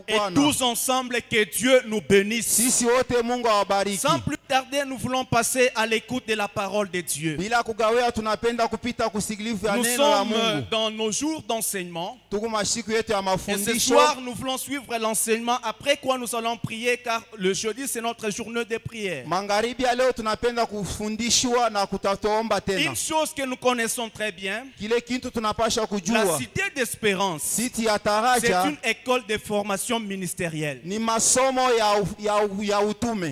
Et tous ensemble, que Dieu nous bénisse. Sans plus tarder, nous voulons passer à l'écoute de la parole de Dieu. Nous sommes dans nos jours d'enseignement. Et ce soir, nous voulons suivre l'enseignement, après quoi nous allons prier, car le jeudi, c'est notre journée de prière. Une chose que nous connaissons très bien, la cité d'espérance, c'est une école de formation ministérielle.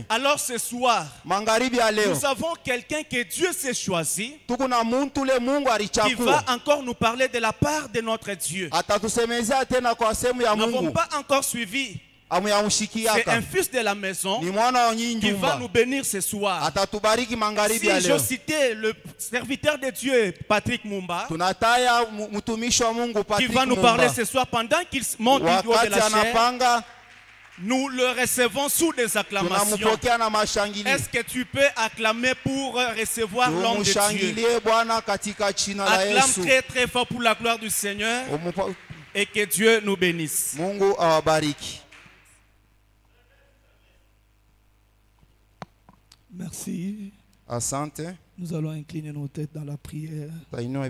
Alors ce soir, nous avons quelqu'un que Dieu s'est choisi, qui va encore nous parler de la part de notre Dieu. Nous n'avons pas encore suivi. C'est un fils de la maison qui va nous bénir ce soir. Si je citais le serviteur de Dieu, Patrick Mumba, qui va nous parler ce soir pendant qu'il monte du haut de la chair, nous le recevons sous des acclamations. Est-ce que tu peux acclamer pour recevoir l'homme de Dieu? Acclame très très fort pour la gloire du Seigneur et que Dieu nous bénisse. Merci. Asante. Nous allons incliner nos têtes dans la prière. Nous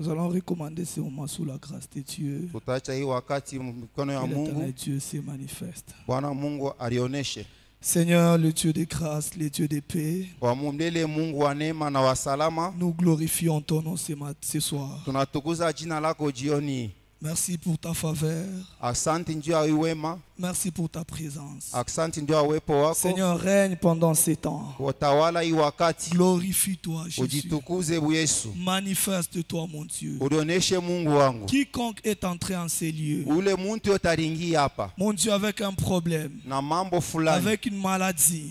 allons recommander ce moment sous la grâce de Dieu. L'éternel Dieu se manifeste. Seigneur, le Dieu de grâce, le Dieu de paix, nous glorifions ton nom ce soir. Merci pour ta faveur. Merci pour ta présence. Seigneur, règne pendant ces temps. Glorifie-toi, Jésus. Manifeste-toi, mon Dieu. Quiconque est entré en ces lieux, mon Dieu, avec un problème, avec une maladie,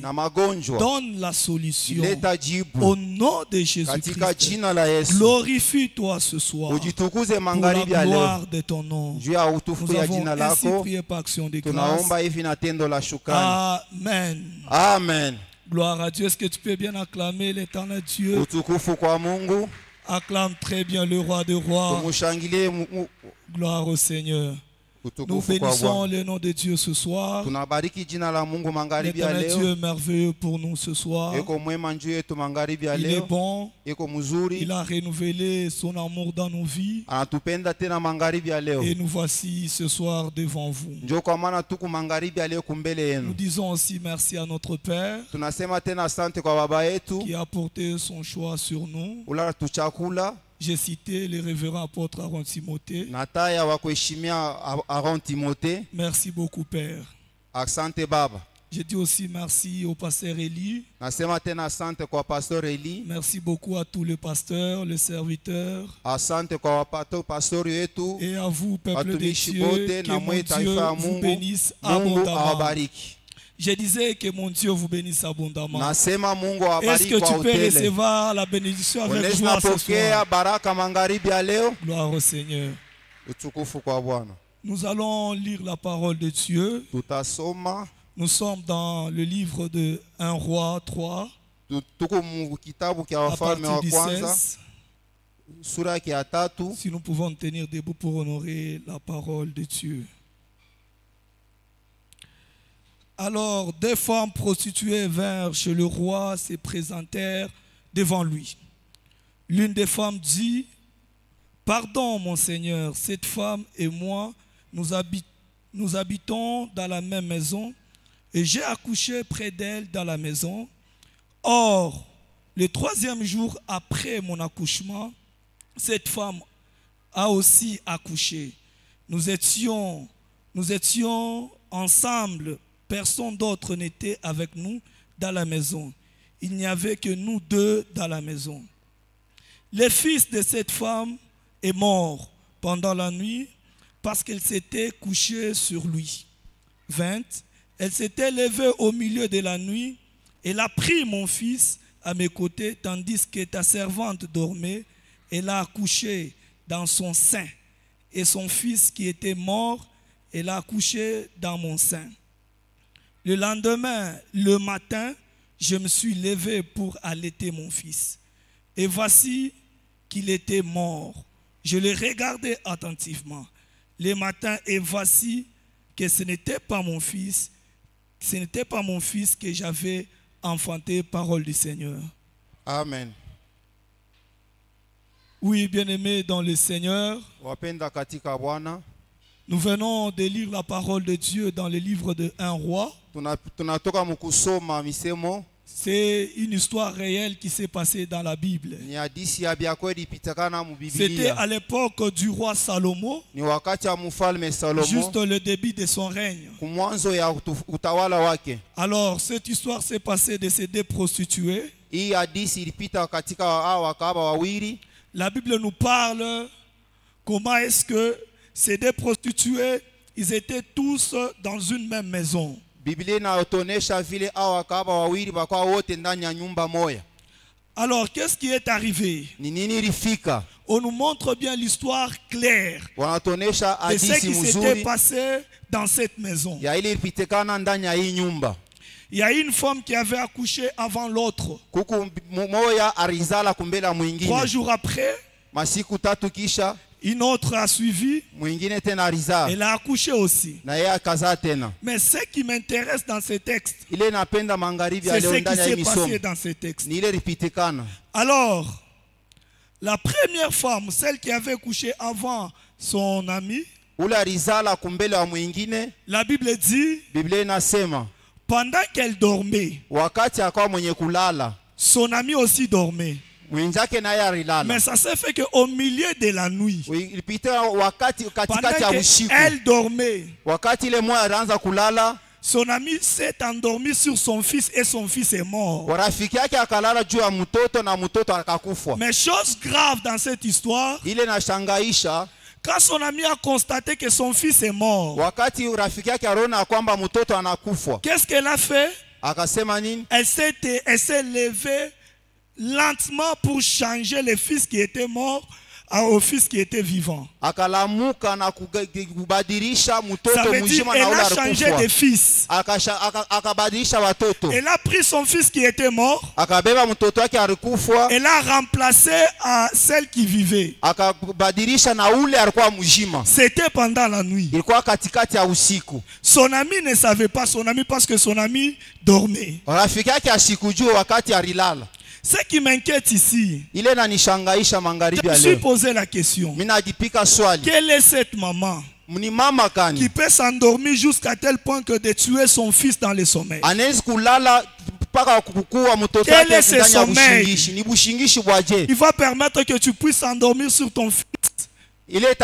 donne la solution. Au nom de Jésus-Christ, glorifie-toi ce soir pour la gloire de ton nom. Nous avons ainsi prié par action de grâce. Amen. Amen. Gloire à Dieu. Est-ce que tu peux bien acclamer l'éternel Dieu? Acclame très bien le roi des rois. Gloire au Seigneur. Nous bénissons le nom de Dieu ce soir. L'éternel Dieu est merveilleux pour nous ce soir. Il est bon. Il a renouvelé son amour dans nos vies. Et nous voici ce soir devant vous. Nous disons aussi merci à notre Père qui a porté son choix sur nous. J'ai cité le révérend apôtre Aaron Timothée. Merci beaucoup, Père. Je dis aussi merci au pasteur Eli. Merci beaucoup à tous les pasteurs, les serviteurs. Et à vous, peuple de Dieu, que mon Dieu vous bénisse abondamment. Je disais que mon Dieu vous bénisse abondamment. Est-ce que tu peux recevoir la bénédiction avec joie ce soir? Gloire au Seigneur. Nous allons lire la parole de Dieu. Nous sommes dans le livre de 1 Roi 3, à partir du 16. Si nous pouvons tenir debout pour honorer la parole de Dieu. Alors, deux femmes prostituées vinrent chez le roi, se présentèrent devant lui. L'une des femmes dit, « Pardon, mon Seigneur, cette femme et moi, nous habitons dans la même maison, et j'ai accouché près d'elle dans la maison. Or, le troisième jour après mon accouchement, cette femme a aussi accouché. Nous étions ensemble. Personne d'autre n'était avec nous dans la maison. Il n'y avait que nous deux dans la maison. Le fils de cette femme est mort pendant la nuit parce qu'elle s'était couchée sur lui. 20. Elle s'était levée au milieu de la nuit. Elle a pris mon fils à mes côtés tandis que ta servante dormait. Elle a accouché dans son sein. Et son fils qui était mort, elle a accouché dans mon sein. Le lendemain, le matin, je me suis levé pour allaiter mon fils. Et voici qu'il était mort. Je le regardais attentivement. le matin, et voici que ce n'était pas mon fils que j'avais enfanté, parole du Seigneur. Amen. Oui, bien-aimés dans le Seigneur, nous venons de lire la parole de Dieu dans le livre de 1 Roi. C'est une histoire réelle qui s'est passée dans la Bible. C'était à l'époque du roi Salomon, juste le début de son règne. Alors, cette histoire s'est passée de ces deux prostituées. La Bible nous parle comment est-ce que ces deux prostituées, ils étaient tous dans une même maison. Alors, qu'est-ce qui est arrivé? On nous montre bien l'histoire claire de ce qui s'était passé dans cette maison. Il y a une femme qui avait accouché avant l'autre. 3 jours après, une autre a suivi. Elle a accouché aussi. Mais ce qui m'intéresse dans ce texte, c'est ce qui s'est passé dans ce texte. Alors, la première femme, celle qui avait couché avant son ami, la Bible dit, pendant qu'elle dormait, son ami aussi dormait. Mais ça s'est fait qu'au milieu de la nuit, pendant qu'elle dormait, son ami s'est endormi sur son fils et son fils est mort. Mais chose grave dans cette histoire, quand son ami a constaté que son fils est mort, qu'est-ce qu'elle a fait? Elle s'est levée lentement pour changer le fils qui était mort au fils qui était vivant. Ça veut dire qu'elle a changé de fils. Elle a pris son fils qui était mort. Elle a remplacé celle qui vivait. C'était pendant la nuit. Son ami ne savait pas, parce que son ami dormait. Ce qui m'inquiète ici, je me suis posé la question, quelle est cette maman qui peut s'endormir jusqu'à tel point que de tuer son fils dans le sommeil? Quel est ce sommeil? Il va permettre que tu puisses s'endormir sur ton fils. Et ton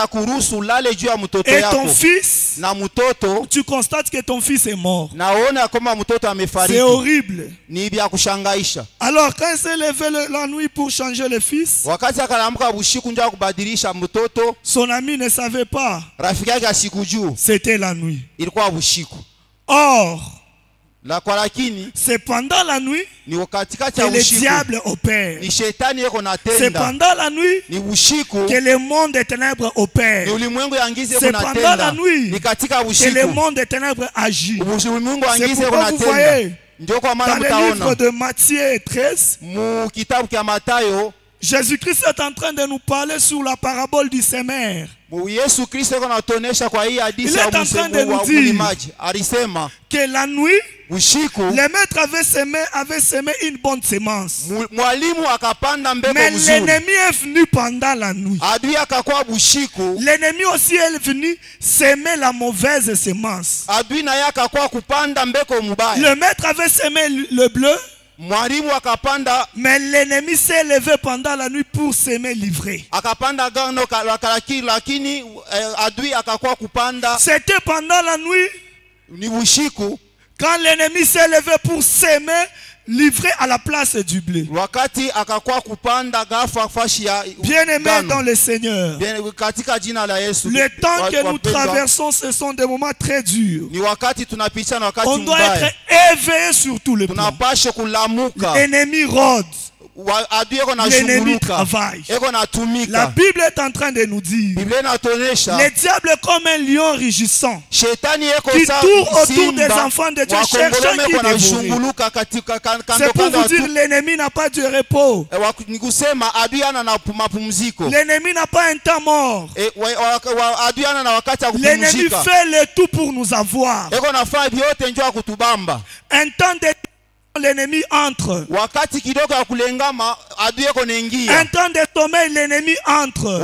fils, tu constates que ton fils est mort. C'est horrible. Alors quand il s'est levé la nuit pour changer le fils, son ami ne savait pas. C'était la nuit. Or, c'est pendant la nuit que le diable opère. C'est pendant la nuit que le monde des ténèbres opère. C'est pendant la nuit que le monde des ténèbres agit. C'est pourquoi vous voyez dans le livre de Matthieu 13, Jésus-Christ est en train de nous parler sur la parabole du semeur. Il est en train de nous dire que la nuit, le maître avait semé une bonne semence. Mais l'ennemi est venu pendant la nuit. L'ennemi aussi est venu semer la mauvaise semence. Le maître avait semé le bleu. Mais l'ennemi s'est levé pendant la nuit pour s'aimer livrer. C'était pendant la nuit quand l'ennemi s'est levé pour s'aimer livré à la place du blé. Bien-aimés dans le Seigneur, le temps que nous traversons, ce sont des moments très durs. On doit être éveillé sur tout le plan. L'ennemi rôde. l'ennemi travaille. La Bible est en train de nous dire, le diable est comme un lion rugissant qui tourne autour des enfants de Dieu cherchant qui dévorer. C'est pour vous dire, l'ennemi n'a pas de repos. L'ennemi n'a pas un temps mort. L'ennemi fait le tout pour nous avoir. Un temps de l'ennemi entre. Un temps de sommeil, l'ennemi entre.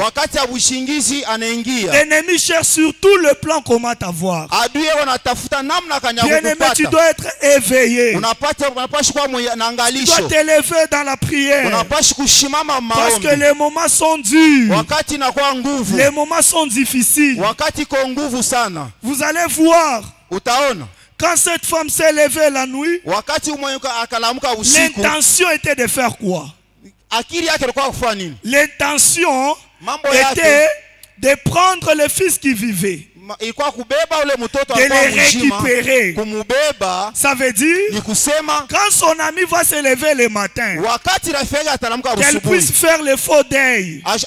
L'ennemi cherche sur tout le plan comment t'avoir. Bien-aimé, tu dois être éveillé. Tu dois t'élever dans la prière. Parce que les moments sont durs. Les moments sont difficiles. Vous allez voir. Quand cette femme s'est levée la nuit, l'intention était de faire quoi? L'intention était de prendre le fils qui vivait, de les récupérer. Ça veut dire, quand son ami va se lever le matin, qu'elle puisse faire le faux deuil. Quand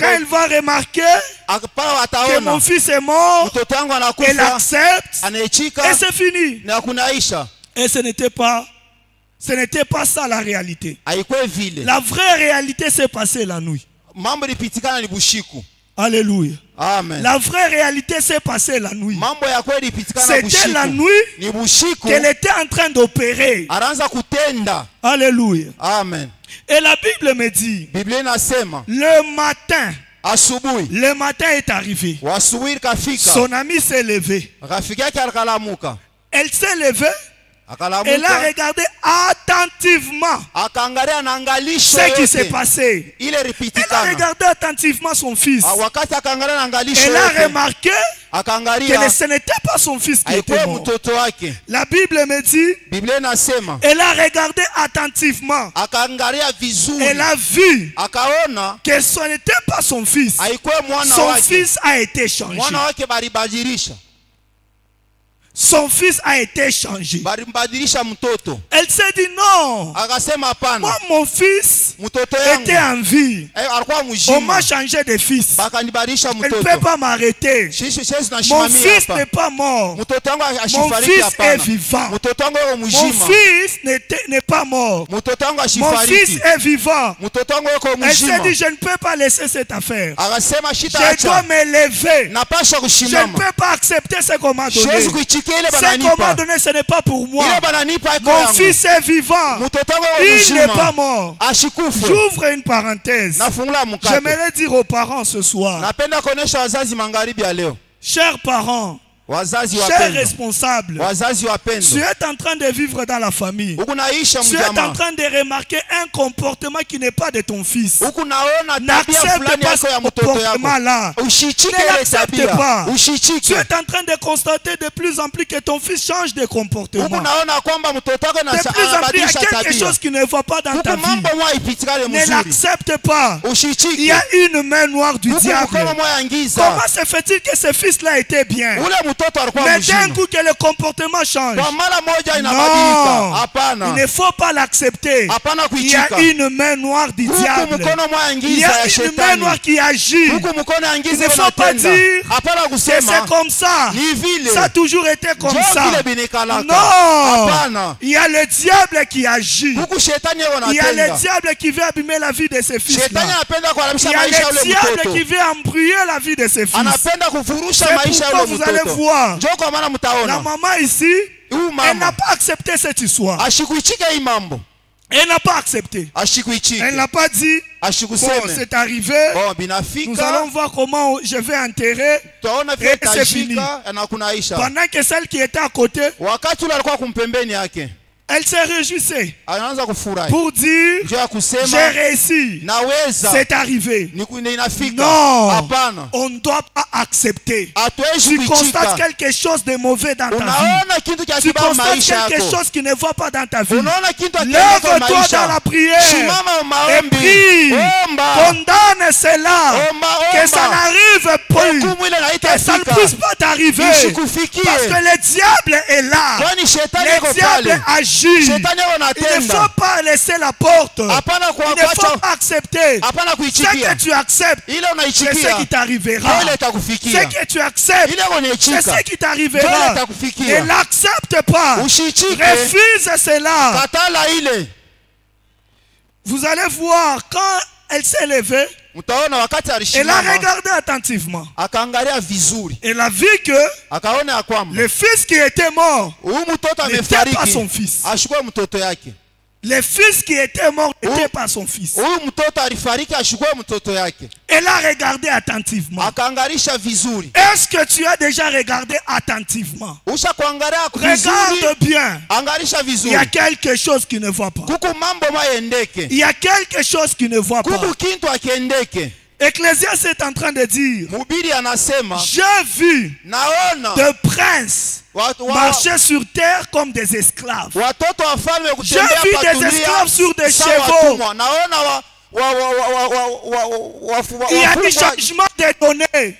elle va remarquer que mon fils est mort, elle accepte et c'est fini. Et ce n'était pas ça la réalité. La vraie réalité s'est passée la nuit. Alléluia. Amen. La vraie réalité s'est passée la nuit. C'était la nuit qu'elle était en train d'opérer. Alléluia. Amen. Et la Bible me dit, le matin est arrivé. Son ami s'est levé. Elle s'est levée. Elle a regardé attentivement ce qui s'est passé. Elle a regardé attentivement son fils. Elle a remarqué que ce n'était pas son fils qui était mort. La Bible me dit, elle a regardé attentivement. Elle a vu que ce n'était pas son fils. Son fils a été changé. Son fils a été changé. Elle s'est dit non. Moi, mon fils était en vie. On m'a changé de fils. Elle ne peut pas m'arrêter. Mon fils n'est pas mort. Mon fils est vivant. Mon fils n'est pas mort. Mon fils est vivant. Elle s'est dit, je ne peux pas laisser cette affaire. Je dois me lever. Je ne peux pas accepter ce qu'on m'a donné. Ce qu'on m'a donné, ce n'est pas pour moi. Mon fils est vivant. Il n'est pas mort. J'ouvre une parenthèse. J'aimerais dire aux parents ce soir, chers parents, chers responsables, tu es en train de vivre dans la famille. Tu es en train de remarquer un comportement qui n'est pas de ton fils. N'accepte pas ce comportement-là. Ne l'accepte pas. Tu es en train de constater de plus en plus que ton fils change de comportement. De plus en plus, il y a quelque chose qui ne va pas dans ta vie. Ne l'accepte pas. Il y a une main noire du diable. Comment se fait-il que ce fils-là était bien? Mais d'un coup que le comportement change. Non, il ne faut pas l'accepter. Il y a une main noire du diable. Il y a une main noire qui agit. Il ne faut pas dire que c'est comme ça. Ça a toujours été comme ça. Non, il y a le diable qui agit. Il y a le diable qui veut abîmer la vie de ses fils-là. Il y a le diable qui veut embrouiller la vie de ses fils. C'est pourquoi vous allez voir. La maman ici, elle n'a pas accepté cette histoire. Elle n'a pas accepté. Elle n'a pas dit, bon, c'est arrivé, nous allons voir comment je vais enterrer et c'est fini. Pendant que celle qui était à côté, elle s'est réjouissée pour dire, j'ai réussi, c'est arrivé. Non, on ne doit pas accepter. Tu constates quelque chose de mauvais dans ta vie. Tu constates quelque chose qui ne va pas dans ta vie. Lève-toi dans la prière et prie. Condamne cela. Que ça n'arrive pas eu. Et ça ne puisse pas t'arriver. Parce que le diable est là. Le diable agit. Il ne faut pas laisser la porte. Il ne faut pas accepter. Ce que tu acceptes, c'est ce qui t'arrivera. Ce que tu acceptes, c'est ce qui t'arrivera. Ne l'accepte pas. Refuse cela. Vous allez voir, quand elle s'est levée, elle a regardé attentivement. Elle a vu que le fils qui était mort n'était pas son fils. Le fils qui était mort n'était pas son fils. Elle a regardé attentivement. Est-ce que tu as déjà regardé attentivement? Regarde bien. Il y a quelque chose qui ne va pas. Il y a quelque chose qui ne va pas. Ecclésiaste est en train de dire, j'ai vu des princes marcher sur terre comme des esclaves. J'ai vu des esclaves sur des chevaux. Il y a des changements de données.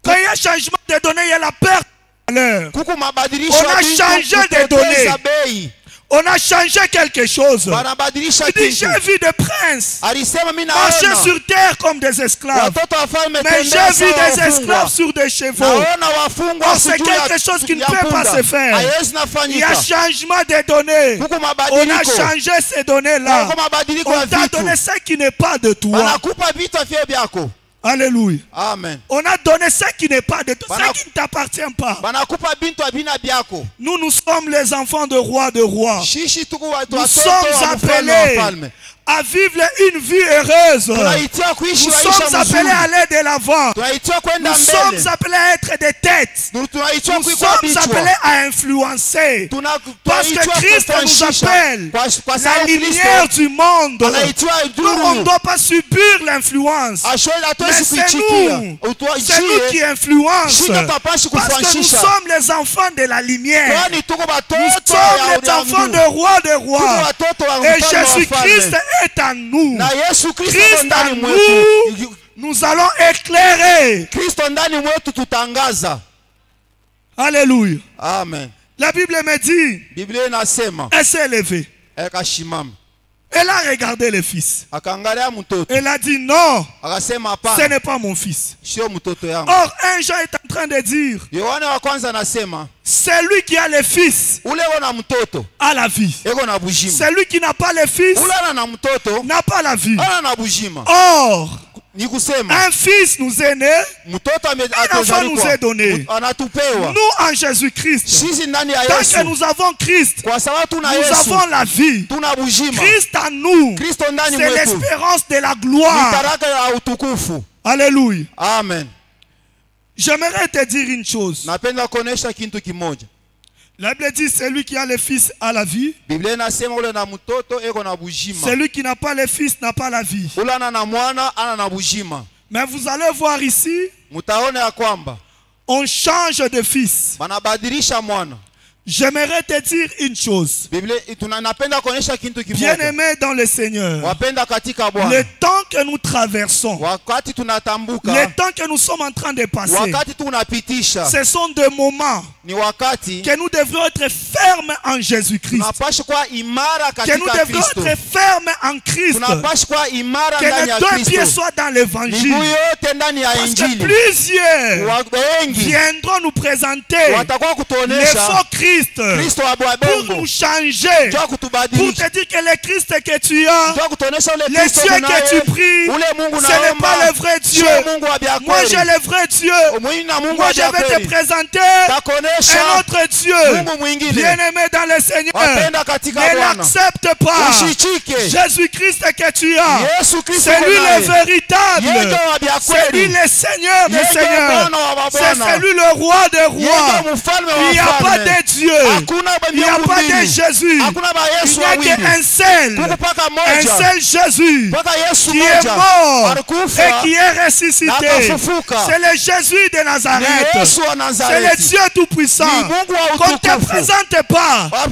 Quand il y a changement de données, il y a la perte de valeur. On a changé de données. On a changé quelque chose. Il dit, j'ai vu des princes marcher sur terre comme des esclaves. Mais j'ai vu des esclaves sur des chevaux. Oh, c'est quelque chose qui ne peut pas se faire. Il y a changement de données. On a changé ces données-là. On t'a donné ce qui n'est pas de toi. Alléluia. Amen. On a donné ce qui n'est pas de toi, ce qui ne t'appartient pas. Nous sommes les enfants de rois de rois. Nous sommes appelés à vivre une vie heureuse. Nous sommes appelés à aller de l'avant. Nous sommes appelés à être des têtes. Nous sommes appelés à influencer. Parce que Christ nous appelle la lumière du monde. Nous, on ne doit pas subir l'influence. Mais c'est nous qui influençons. Parce que nous sommes les enfants de la lumière. Nous sommes les enfants de rois de rois. Et Jésus-Christ est en nous. Christ en nous, nous allons éclairer. Alléluia. Amen. La Bible me dit, elle s'est levée. Elle a regardé le fils. Elle a dit non, ce n'est pas mon fils. Or, un Jean est en train de dire, celui qui a le fils a la vie. Celui qui n'a pas le fils n'a pas la vie. Or, un fils nous est né, un enfant nous est donné. Nous en Jésus-Christ, tant que nous avons Christ, nous avons la vie. Christ en nous, c'est l'espérance de la gloire. Alléluia. Amen. J'aimerais te dire une chose. La Bible dit, celui qui a le fils a la vie. Celui qui n'a pas le fils n'a pas la vie. Mais vous allez voir ici, on change de fils. J'aimerais te dire une chose. Bien-aimé dans le Seigneur, le temps que nous traversons, le temps que nous sommes en train de passer, ce sont des moments que nous devrions être fermes en Jésus-Christ. Que nous devrions être fermes en Christ. Que les deux pieds soient dans l'évangile. Parce que plusieurs viendront nous présenter le faux Christ pour nous changer, pour te dire que le Christ que tu as, les dieux que tu pries, ce n'est pas le vrai Dieu. Moi j'ai le vrai Dieu. Moi je vais te présenter un autre Dieu. Bien-aimé dans le Seigneur, ne l'accepte pas. Jésus-Christ que tu as, c'est lui le véritable, c'est lui le Seigneur des seigneurs, c'est lui le roi des rois. Il n'y a pas de Dieu Dieu. Il n'y a pas de Jésus. Il n'y a qu'un seul Jésus qui est mort et qui est ressuscité. C'est le Jésus de Nazareth. C'est le Dieu Tout-Puissant. Qu'on ne te présente pas un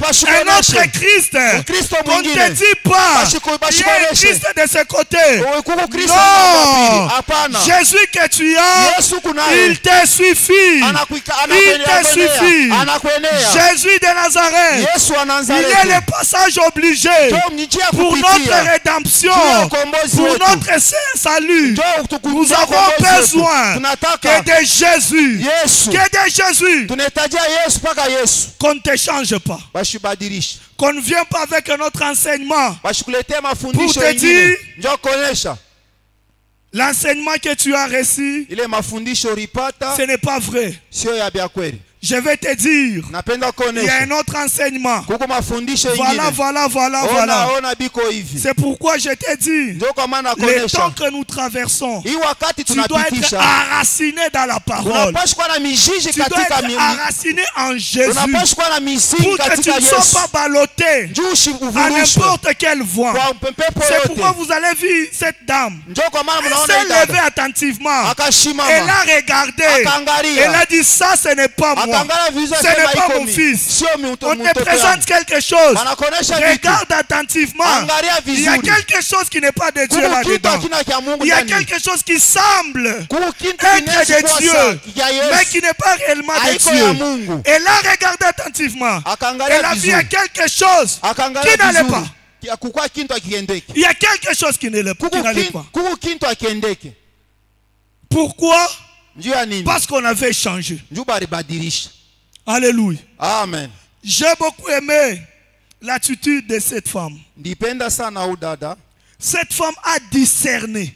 autre Christ. Qu'on ne te dit pas il y a un Christ de ce côté. Non. Jésus que tu as, il te suffit. Il te suffit. Jésus de Nazareth, il est le passage obligé pour notre rédemption, pour notre salut. Nous avons besoin que de Jésus. Que de Jésus. Qu'on ne te change pas. Qu'on ne vienne pas avec notre enseignement pour te dire l'enseignement que tu as reçu, ce n'est pas vrai. Je vais te dire, il y a un autre enseignement. Voilà. C'est pourquoi je te dis, le temps que nous traversons, tu dois être enraciné dans la parole. Tu dois être enraciné en Jésus. Pour que tu ne sois pas ballotté à n'importe quelle voie. C'est pourquoi vous allez voir cette dame. Elle s'est levée attentivement. Elle a regardé. Elle a dit, ça ce n'est pas moi. Ce n'est pas mon fils. On te présente quelque chose. Regarde attentivement. Il y a quelque chose qui n'est pas de Dieu là-dedans. Il y a quelque chose qui semble être de Dieu, mais qui n'est pas réellement de Dieu. Elle a regardé attentivement. Elle a vu il y a quelque chose qui n'allait pas. Il y a quelque chose qui n'allait pas. Pourquoi? Parce qu'on avait changé. Alléluia. Amen. J'ai beaucoup aimé l'attitude de cette femme. Cette femme a discerné.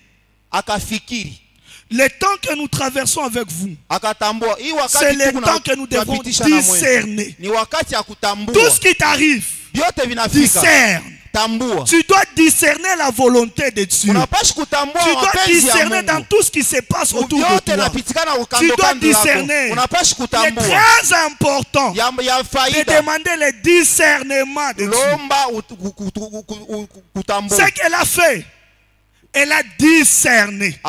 Le temps que nous traversons avec vous, c'est le temps que nous devons discerner. Tout ce qui t'arrive, discerne. Tu dois discerner la volonté de Dieu. Tu dois discerner dans tout ce qui se passe autour de toi. Tu dois discerner. C'est très important de demander le discernement de Dieu. Ce qu'elle a fait, elle a discerné.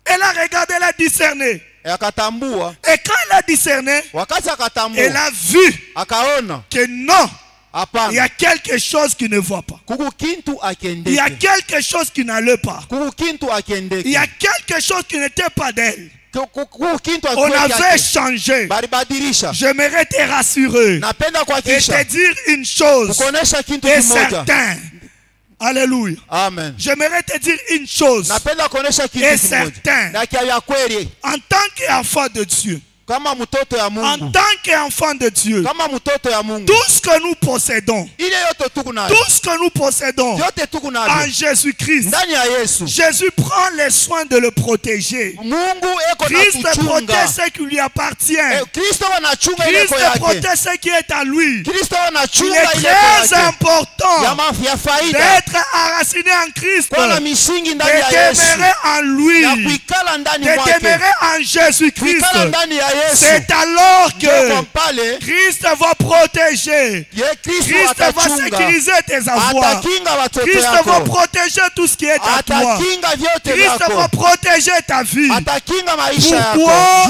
Elle a regardé, elle a discerné. Et quand elle a discerné, elle a vu que non, il y a quelque chose qui ne va pas. Il y a quelque chose qui n'allait pas. Il y a quelque chose qui n'était pas d'elle. On avait changé. J'aimerais te rassurer et te dire une chose est certaine. Alléluia. Amen. J'aimerais te dire une chose est certaine. En tant qu'enfant de Dieu, en tant qu'enfant de Dieu, tout ce que nous possédons, en Jésus-Christ, Jésus prend les soins de le protéger. Christ protège ce qui lui appartient. Christ protège ce qui est à lui. Il est très important d'être enraciné en Christ, de demeurer en lui, de demeurer en Jésus-Christ. C'est alors que Christ va protéger. Christ va sécuriser tes avoirs. Christ va protéger tout ce qui est à toi. Christ va protéger ta vie. Pourquoi?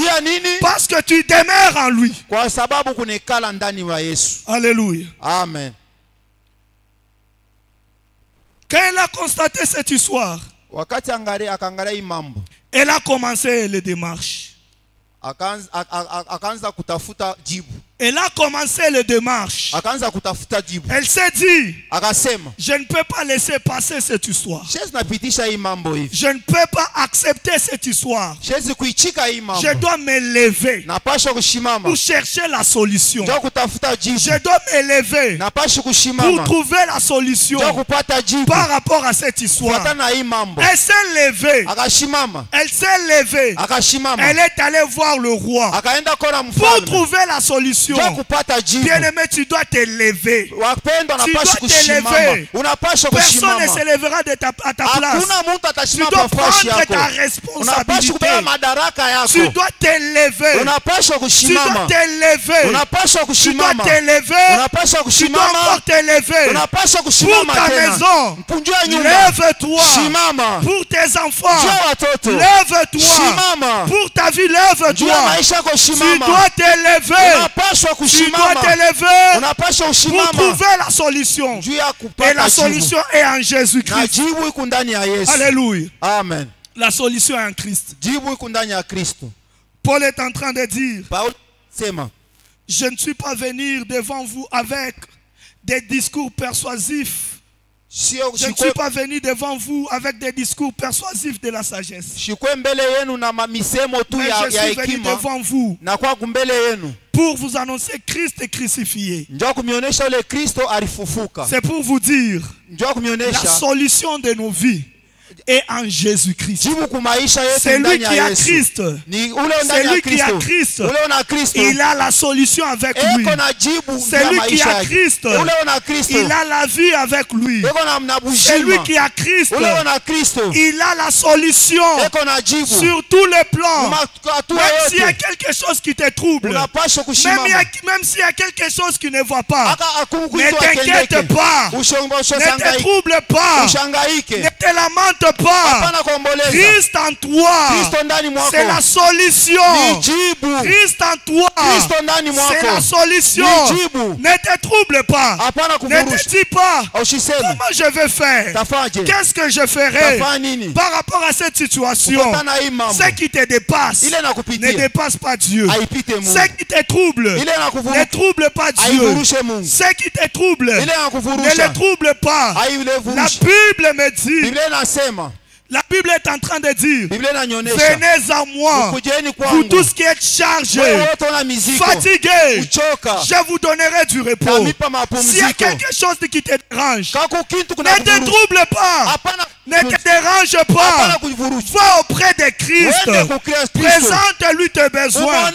Parce que tu demeures en lui. Alléluia. Amen. Quand elle a constaté cette histoire, elle a commencé les démarches. Elle a commencé les démarches. Elle s'est dit, je ne peux pas laisser passer cette histoire. Je ne peux pas accepter cette histoire. Je dois me lever pour chercher la solution. Je dois me lever pour trouver la solution par rapport à cette histoire. Elle s'est levée. Elle est allée voir le roi pour trouver la solution. solution. Bien-aimé, tu dois te lever. Tu dois te lever. Personne ne se lèvera à ta place. Tu dois prendre ta responsabilité. Tu dois te lever. Tu dois te lever. Tu dois te lever. Tu dois encore te lever. Pour ta maison, lève-toi. Pour tes enfants, lève-toi. Pour ta vie, lève-toi. Tu dois te lever. Tu dois te lever pour trouver la solution. Et la solution est en Jésus-Christ. Alléluia. Amen. La solution est en Christ. Paul est en train de dire, je ne suis pas venu devant vous avec des discours persuasifs. Je ne suis pas venu devant vous avec des discours persuasifs de la sagesse. Mais je suis venu devant vous pour vous annoncer Christ crucifié. C'est pour vous dire la solution de nos vies est en Jésus-Christ. C'est lui qui a Christ. C'est lui qui a Christ. Il a la solution avec lui. C'est lui qui a Christ. Il a la vie avec lui. C'est lui qui a Christ. Il a la solution sur tous les plans. Même s'il y a quelque chose qui te trouble, même s'il y a quelque chose qui ne va pas, ne t'inquiète pas. Ne te trouble pas. Ne te lamente pas. Christ en toi, c'est la solution. Christ en toi, c'est la solution. Ne te trouble pas. Ne te dis pas comment je vais faire. Qu'est-ce que je ferai par rapport à cette situation? Ce qui te dépasse ne dépasse pas Dieu. Ce qui te trouble ne trouble pas Dieu. Ce qui te trouble ne le trouble pas. La Bible me dit, la Bible est en train de dire, venez à moi, vous tous qui êtes chargés, fatigués, je vous donnerai du repos. S'il y a quelque chose qui te dérange, ne te trouble pas. Ne te dérange pas. Va auprès de Christ. Présente-lui tes besoins.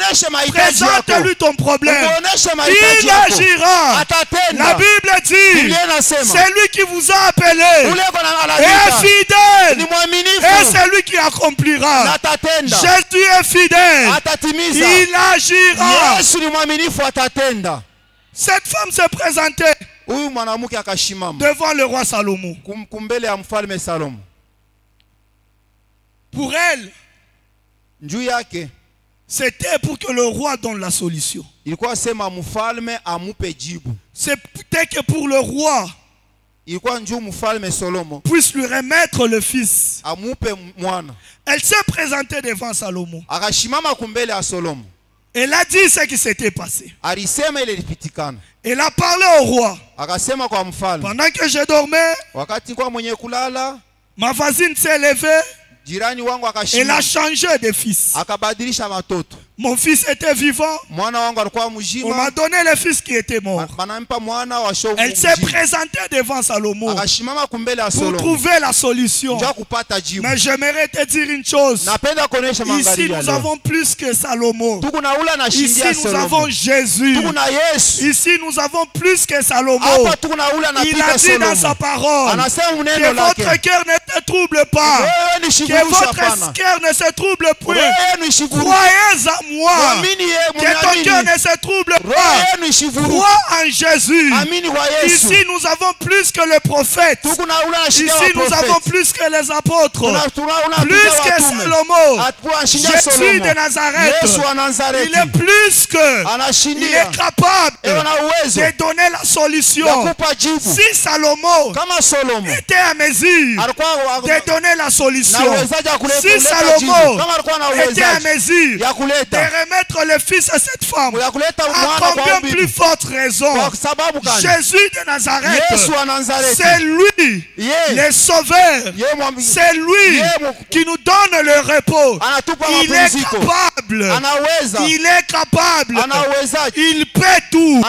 Présente-lui ton problème. Il agira. La Bible dit, c'est lui qui vous a appelé. Est fidèle. Et c'est lui qui accomplira. Jésus est fidèle. Il agira. Cette femme s'est présentée devant le roi Salomon. Pour elle, c'était pour que le roi donne la solution. C'était que pour le roi puisse lui remettre le fils. Elle s'est présentée devant Salomon. Elle a dit ce qui s'était passé. Elle a parlé au roi. Pendant que je dormais, ma voisine s'est levée. Elle a changé de fils. Mon fils était vivant. On m'a donné le fils qui était mort. Elle s'est présentée devant Salomon pour trouver la solution. Mais j'aimerais te dire une chose. Ici nous avons plus que Salomon. Ici nous avons Jésus. Ici nous avons plus que Salomon. Il a dit dans sa parole que votre cœur ne te trouble pas. Que votre cœur ne se trouble plus. Croyez à moi, que ton cœur ne se trouble pas. Crois en Jésus. Ici nous avons plus que le prophète. Ici nous avons plus que les apôtres. Plus que Salomon. Jésus de Nazareth. Il est plus que. Il est capable de donner la solution. Si Salomon était à mesure de donner la solution, si Salomon était à mesure de remettre le fils à cette femme, à combien plus forte raison Jésus de Nazareth, c'est lui le sauveur, c'est lui qui nous donne le repos. Il est capable, il est capable, il peut tout.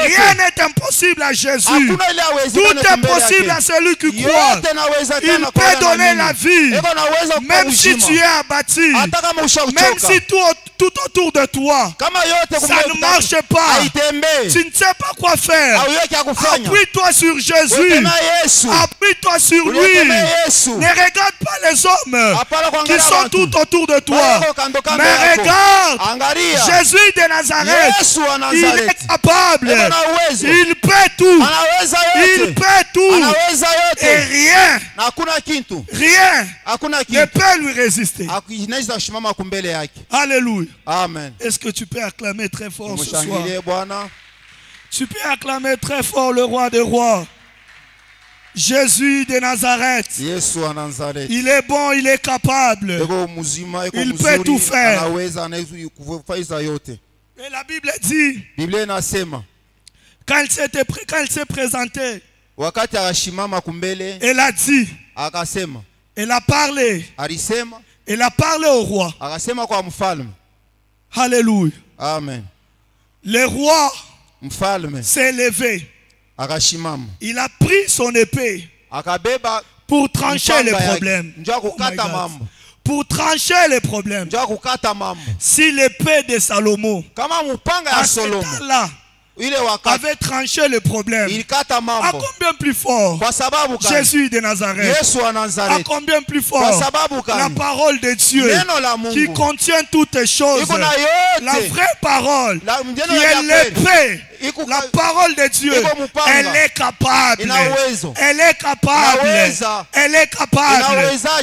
Rien n'est impossible à Jésus. Tout est possible à celui qui croit. Il peut donner la vie, même si tu es abattu, même si tout autour de toi, ça ne marche pas. Tu ne sais pas quoi faire. Appuie-toi sur Jésus. Appuie-toi sur lui. Ne regarde pas les hommes qui sont tout autour de toi. Mais regarde Jésus de Nazareth. Il est capable. Il peut tout. Il peut tout. Et rien ne peut lui résister. Alléluia. Amen. Est-ce que tu peux acclamer très fort ce soir? Tu peux acclamer très fort le roi des rois. Jésus de Nazareth. Il est bon, il est capable. Il peut tout faire. Et la Bible dit, quand il s'est présenté, elle a dit, elle a parlé, elle a parlé au roi. Alléluia. Amen. Le roi s'est levé. Il a pris son épée pour trancher les problèmes. Pour trancher les problèmes. Si l'épée de Salomon à ce temps-là avait tranché le problème, à combien plus fort Jésus de Nazareth, à combien plus fort la parole de Dieu qui contient toutes les choses, la vraie parole qui est l'épée. La parole de Dieu, elle est capable. Elle est capable. Elle est capable.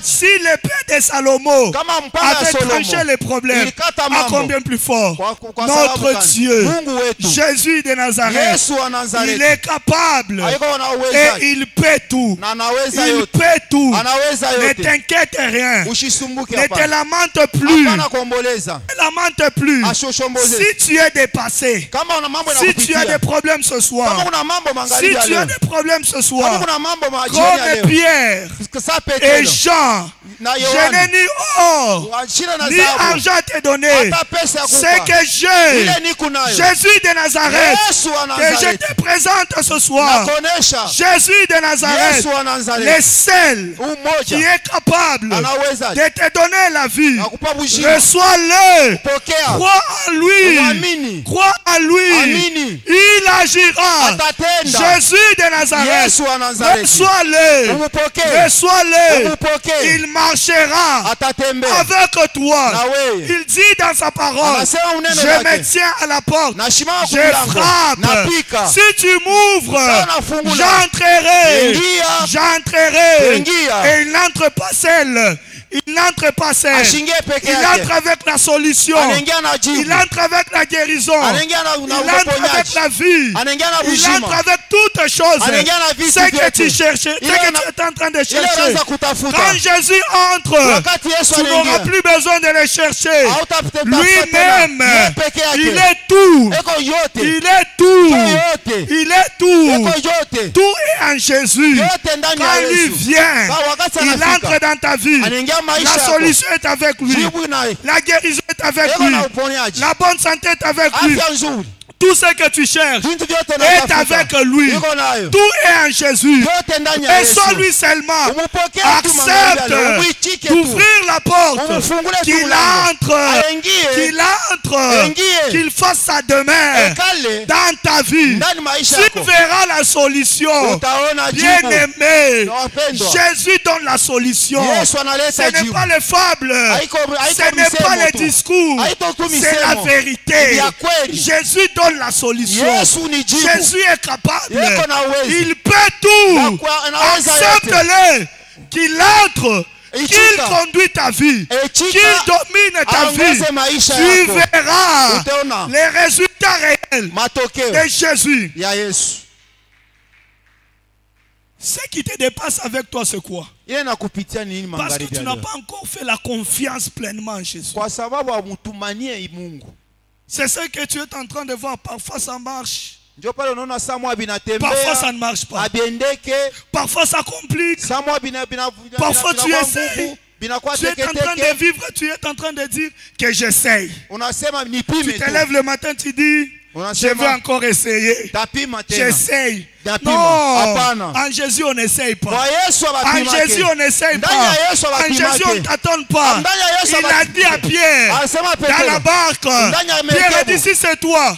Si l'épée de Salomon avait tranché les problèmes, à combien plus fort notre Dieu, Jésus de Nazareth, il est capable et il peut tout. Il peut tout. Ne t'inquiète rien. Ne te lamente plus. Ne te lamente plus. Si tu es dépassé, si tu as des problèmes ce soir, si tu as des problèmes ce soir, comme Pierre et Jean, je n'ai ni or ni argent à te donner. C'est que j'ai Jésus de Nazareth que je te présente ce soir. Jésus de Nazareth, le seul qui est capable de te donner la vie. Reçois-le. Crois en lui. Crois en lui. Il agira. Jésus de Nazareth, reçois-le. Reçois-le. Il marchera avec toi. Il dit dans sa parole, je me tiens à la porte, je frappe. Si tu m'ouvres, j'entrerai. Et il n'entre pas seul. Il n'entre pas seul. Il entre avec la solution. Il entre avec la guérison. Il entre avec la vie. Il entre avec toutes choses. Ce que tu cherchais, ce que tu es en train de chercher. Quand Jésus entre, tu n'auras plus besoin de le chercher. Lui-même, il est tout. Il est tout. Il est tout. Tout est en Jésus. Quand lui vient, il entre dans ta vie. La solution est avec lui. La guérison est avec lui. La bonne santé est avec lui. Tout ce que tu cherches est avec lui. Tout est en Jésus. Et soit lui seulement accepte d'ouvrir la porte, qu'il entre, qu'il fasse sa demeure dans ta vie. Tu verras la solution. Bien-aimé, Jésus donne la solution. Ce n'est pas les fables, ce n'est pas les discours, c'est la vérité. Jésus donne la solution. Jésus est capable. Il peut tout. Accepte-le. Qu'il entre. Qu'il conduit ta vie. Qu'il domine ta vie. Tu verras les résultats réels de Jésus. Ce qui te dépasse avec toi, c'est quoi? Parce que tu n'as pas encore fait la confiance pleinement en Jésus. C'est ce que tu es en train de voir. Parfois ça marche. Parfois ça ne marche pas. Parfois ça complique. Parfois tu essaies. Tu es en train de vivre. Tu es en train de dire que j'essaye. Tu te lèves le matin, tu dis je vais encore essayer. J'essaye. Non, en Jésus on n'essaye pas. En Jésus on n'essaye pas. En Jésus on ne t'attend pas. Il a dit à Pierre, dans la barque, Pierre a dit si c'est toi,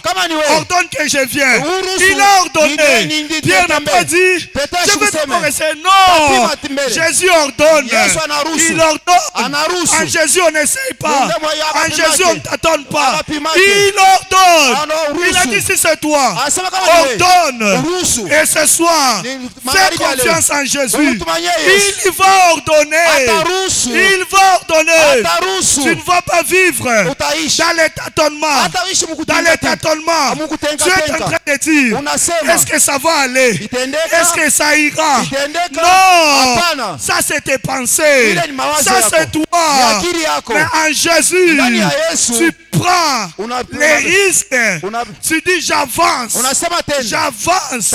ordonne que je vienne. Il a ordonné. Pierre n'a pas dit, je vais d'abord essayer. Non, Jésus ordonne. Il ordonne. En Jésus on n'essaye pas. En Jésus on ne t'attend pas. Il ordonne. Il a dit si c'est toi, ordonne. Et ce soir, fais confiance en Jésus. Il va ordonner. Il va ordonner. Tu ne vas pas vivre dans les tâtonnements. Dans les tâtonnements. Tu es en train de dire, est-ce que ça va aller? Est-ce que ça ira? Non. Ça c'est tes pensées. Ça c'est toi. Mais en Jésus, tu prends les risques. Tu dis j'avance. J'avance.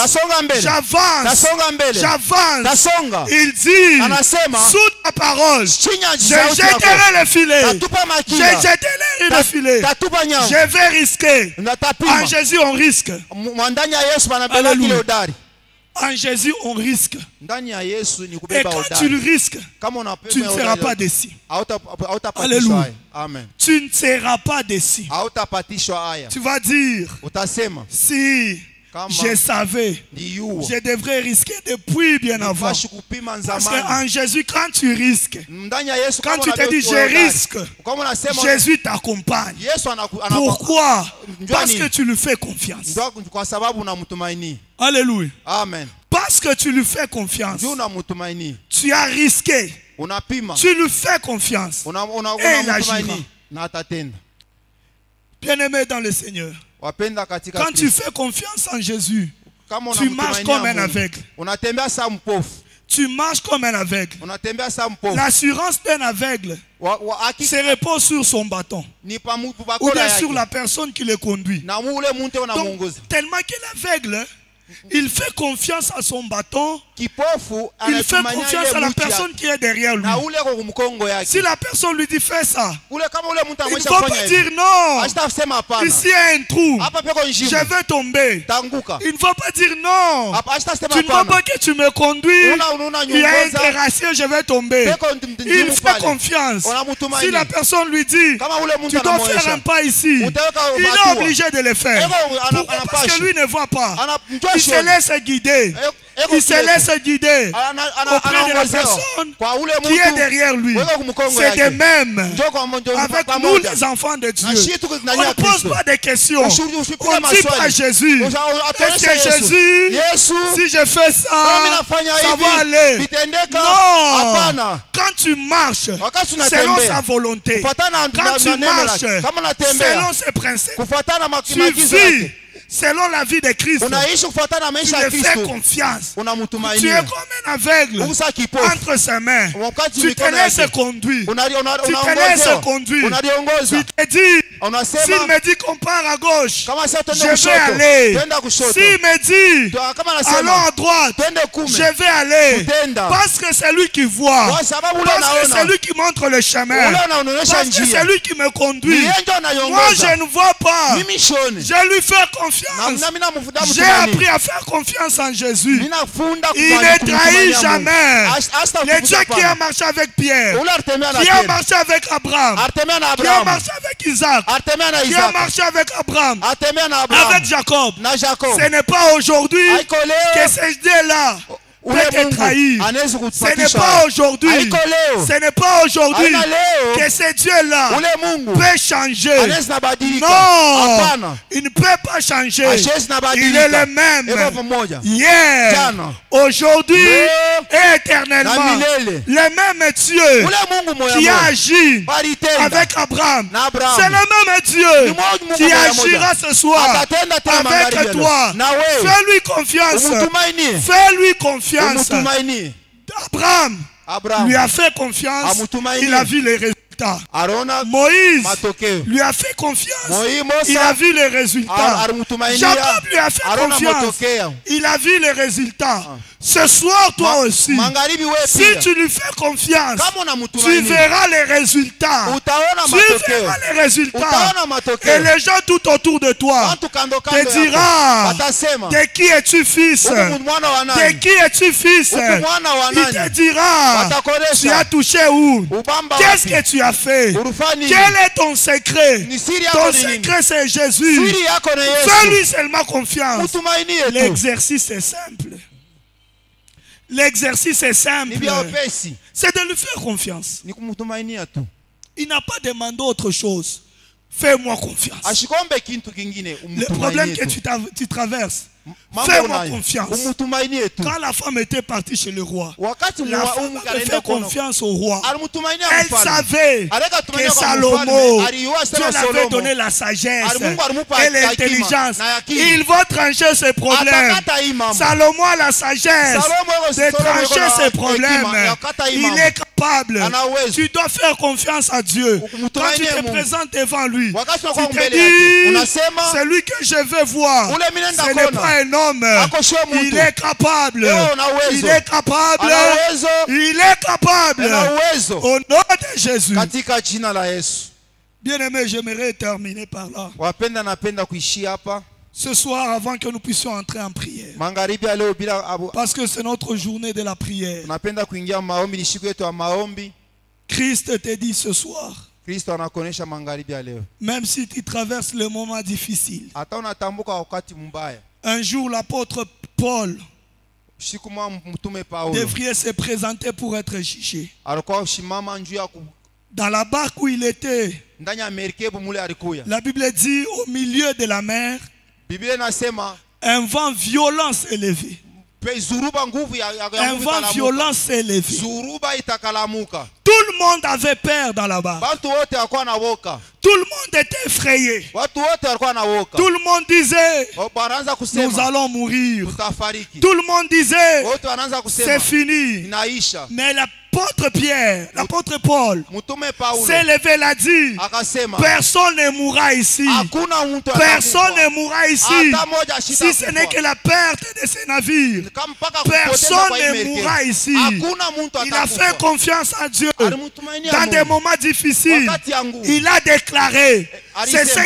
J'avance. Il dit sous ta parole, je jetterai le filet. Je jetterai le filet. Je vais risquer. En Jésus on risque. Alléluia. En Jésus on risque. Et quand tu le risques, tu ne seras pas déçu. Alléluia. Tu ne seras pas déçu. Tu vas dire, si je savais, je devrais risquer depuis bien avant. Parce qu'en Jésus, quand tu risques, quand tu te dis je risque, Jésus t'accompagne. Pourquoi? Parce que tu lui fais confiance. Alléluia. Amen. Parce que tu lui fais confiance. Tu as risqué. Tu lui fais confiance. Et il agira. Bien-aimé dans le Seigneur. Quand tu fais confiance en Jésus, tu marches comme un aveugle. Tu marches comme un aveugle. L'assurance d'un aveugle se repose sur son bâton ou bien sur la personne qui le conduit. Donc, tellement que l'aveugle, il fait confiance à son bâton, il fait confiance à la personne qui est derrière lui. Si la personne lui dit fais ça, il ne faut pas dire non. Ici il y a un trou, je vais tomber. Il ne faut pas dire non. Tu ne veux pas que tu me conduis. Il y a un terrassier, je vais tomber. Il fait confiance. Si la personne lui dit tu dois faire un pas ici, il est obligé de le faire. Pourquoi? Parce que lui ne voit pas. Il se laisse guider. Il se laisse guider auprès de la personne qui est derrière lui. C'est de même avec nous les enfants de Dieu. On ne pose pas de questions. On dit pas à Jésus, est-ce que Jésus, si je fais ça, ça va aller? Non. Quand tu marches selon sa volonté, quand tu marches selon ses principes, tu vis selon la vie de Christ, tu lui fais confiance. Tu es comme un aveugle entre ses mains. Tu te laisses conduire. Tu te laisses conduire. Tu te dis, s'il me dit qu'on part à gauche, je vais aller. S'il me dit, allons à droite, je vais aller. Parce que c'est lui qui voit. Parce que c'est lui qui montre le chemin. Parce que c'est lui qui me conduit. Moi, je ne vois pas. Je lui fais confiance. J'ai appris à faire confiance en Jésus. Il ne trahit jamais. Le Dieu qui a marché avec Pierre, qui a marché avec Abraham, qui a marché avec Isaac, qui a marché avec Abraham, avec Jacob. Ce n'est pas aujourd'hui que ce Dieu-là peut te trahir. Ce n'est pas aujourd'hui. Ce n'est pas aujourd'hui que ce Dieu-là peut changer. Non, il ne peut pas changer. Il est le même hier, aujourd'hui et éternellement. Le même Dieu qui a agi avec Abraham, c'est le même Dieu qui agira ce soir avec toi. Fais-lui confiance. Fais-lui confiance. Abraham lui a fait confiance. Il a vu les résultats. résultats. Moïse lui a fait confiance. Il a vu les résultats. Jacob lui a fait confiance. Il a vu les résultats. Ce soir, toi aussi, si tu lui fais confiance, tu verras les résultats. Tu verras les résultats. Et les gens tout autour de toi te diront, de qui es-tu fils? De qui es-tu fils? Il te dira, tu as touché où? Qu'est-ce que tu as fait? Quel est ton secret? Ton secret, c'est Jésus. Fais-lui seulement confiance. L'exercice est simple. L'exercice est simple. C'est de lui faire confiance. Il n'a pas demandé autre chose. Fais-moi confiance. Le problème que tu traverses, fais-moi confiance. Quand la femme était partie chez le roi, la femme avait fait confiance au roi. Elle savait que Salomon, Dieu lui avait donné la sagesse et l'intelligence. Il va trancher ses problèmes. Salomon a la sagesse de trancher ses problèmes. Il est capable. Tu dois faire confiance à Dieu. Quand tu te présentes devant lui, tu te dis, celui que je veux voir, ce n'est pas un homme. Il est capable. Il est capable. Il est capable. Au nom de Jésus. Bien aimé, j'aimerais terminer par là. Ce soir, avant que nous puissions entrer en prière, parce que c'est notre journée de la prière, Christ te dit ce soir, même si tu traverses le moment difficile, un jour l'apôtre Paul devrait se présenter pour être jugé. Dans la barque où il était, la Bible dit au milieu de la mer, un vent violent s'est levé. Un vent violent s'est levé. Tout le monde avait peur dans la barque. Tout le monde était effrayé. Tout le monde disait, nous allons mourir. Tout le monde disait, c'est fini. Mais l'apôtre Pierre, l'apôtre Paul s'est levé, l'a dit, personne ne mourra ici. Personne ne mourra ici. Si ce n'est que la perte de ces navires, personne ne mourra ici. Il a fait confiance à Dieu. Dans des moments difficiles, il a déclaré, c'est ce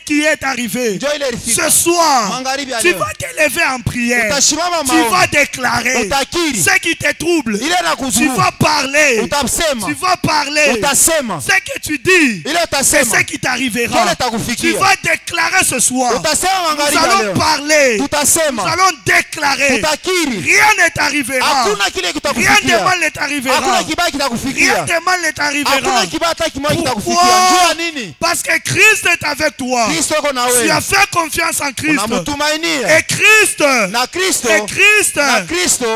qui est arrivé. Ce soir, tu vas te lever en prière. Tu vas déclarer ce qui te trouble. Tu vas parler. Tu vas parler. Ce que tu dis, c'est ce qui t'arrivera. Tu vas déclarer ce soir. Nous allons parler. Nous allons déclarer. Rien ne t'arrivera. Rien de mal ne t'arrivera. Rien de mal ne t'arrivera. Pourquoi? Parce que Christ est avec toi. Tu as fait confiance en Christ. Et Christ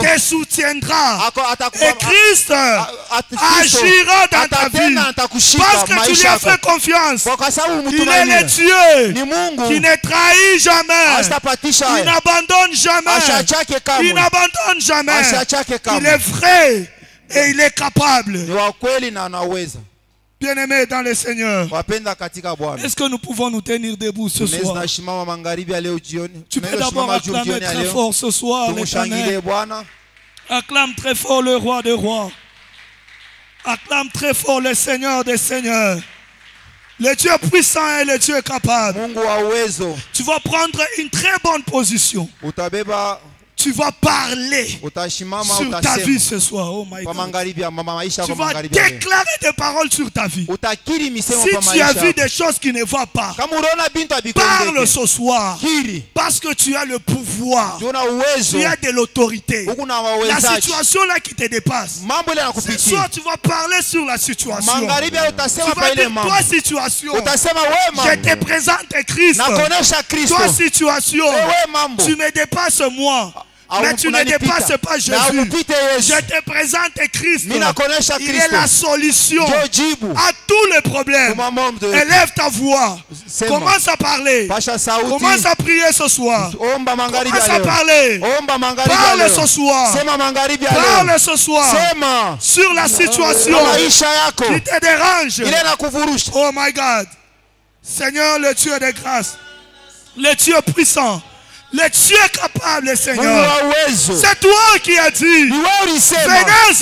te soutiendra. Et Christ agira dans ta vie. Parce que tu lui as fait confiance. Il est le Dieu qui ne trahit jamais. Il n'abandonne jamais. Il n'abandonne jamais. Il est vrai et il est capable. Bien-aimés dans le Seigneur, est-ce que nous pouvons nous tenir debout ce soir? Tu peux d'abord acclamer très fort ce soir l'Éternel. Acclame très fort le roi des rois. Acclame très fort le Seigneur des seigneurs. Le Dieu puissant et le Dieu capable. Tu vas prendre une très bonne position. Tu vas parler sur ta vie ce soir. Oh my God. Tu vas déclarer des paroles sur ta vie. Si tu as vu des choses qui ne vont pas, parle ce soir. Parce que tu as le pouvoir. Tu as de l'autorité. La situation là qui te dépasse. Ce soir tu vas parler sur la situation. Tu vas dire, toi situation, je te présente Christ. Toi situation, tu me dépasses moi. Mais tu ne dépasses pas Jésus. Je te présente Christ. Il est la solution à tous les problèmes. Élève ta voix. Commence à parler. Commence à prier ce soir. Commence à parler. Parle ce soir. Parle ce soir sur la situation qui te dérange. Oh my God. Seigneur, le Dieu de grâce, le Dieu puissant, le Dieu capable, Seigneur. C'est toi qui as dit, venez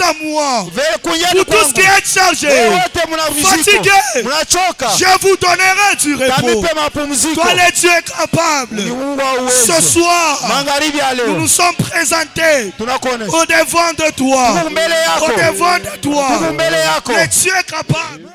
à moi, pour tout ce qui est chargé, fatigué, je vous donnerai du repos. Toi, le Dieu capable. Ce soir, nous nous sommes présentés au devant de toi. Au devant de toi. Le Dieu capable.